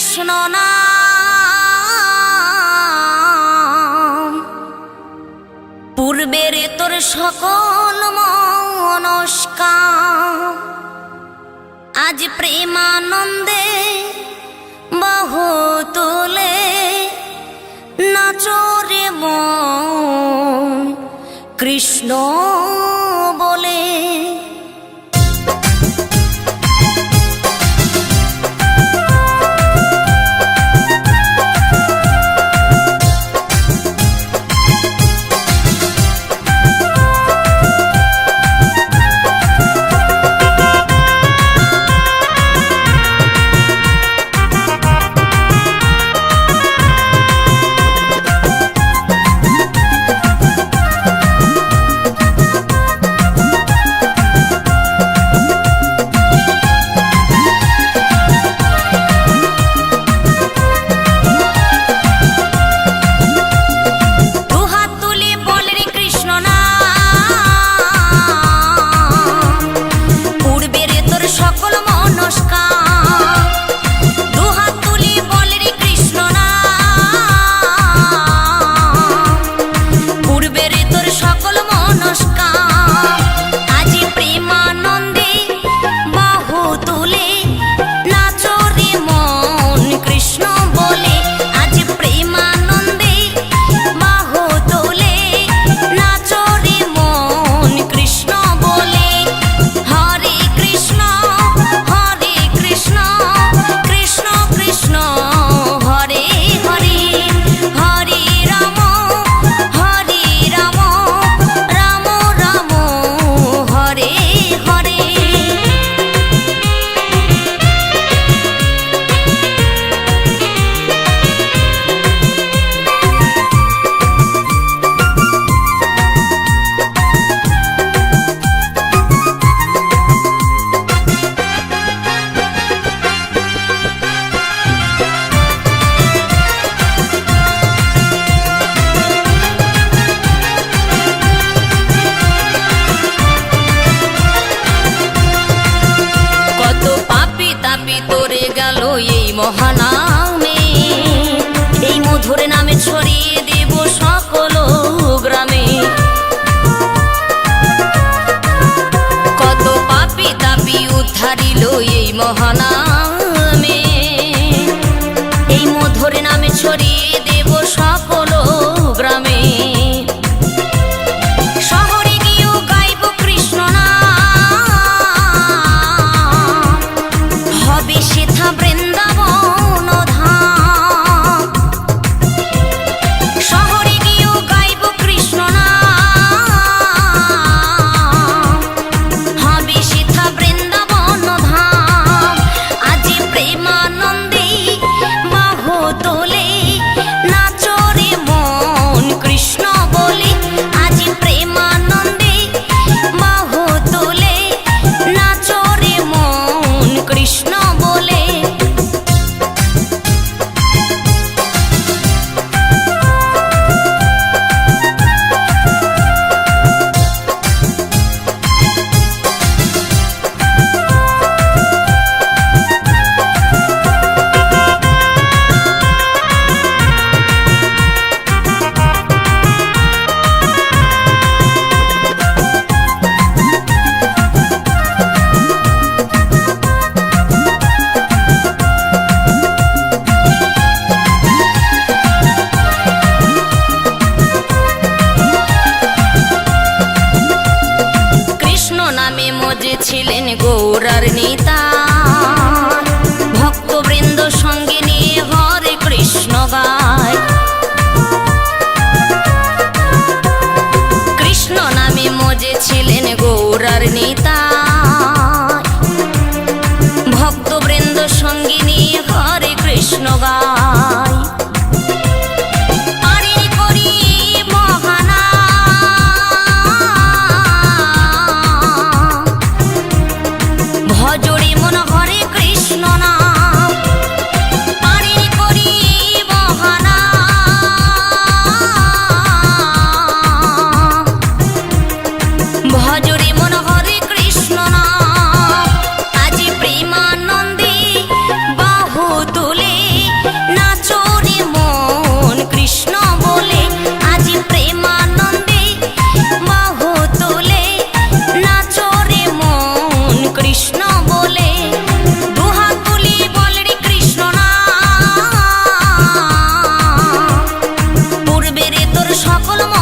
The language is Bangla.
কৃষ্ণ নাম পূর্বের তোর সকল মনস্কাম আজ প্রেমানন্দে বহু তোলে নাচরে মন কৃষ্ণ বলে। মহানামে এই মধুর নামে ছড়িয়ে দেব সকল গ্রামে। কত পাপী তাপী উদ্ধারিল এই মহানামে এই মধুর নামে ছড়িয়ে দেব সকল গ্রামে। শহরে গিয়েও গাইব কৃষ্ণ নাম হবে সেথা বৃন্দাবন ধাম। শহরে গিয়েও গাইব কৃষ্ণ নাম হবে সেথা বৃন্দাবন ধাম। আজ প্রেমানন্দে বাহু তোলে নাচরে মন কৃষ্ণ বলে। আজ প্রেমানন্দে বাহু তোলে নাচরে মন কৃষ্ণ বলে। ছিলেন গৌরার নেতা ভক্তবৃন্দ সঙ্গে নিয়ে হরে কৃষ্ণ গায়। কৃষ্ণ নামে মজে ছিলেন গৌরার নেতা ভক্তবৃন্দ সঙ্গে নিয়ে হরে কৃষ্ণ গায়। ভজরে মন সকল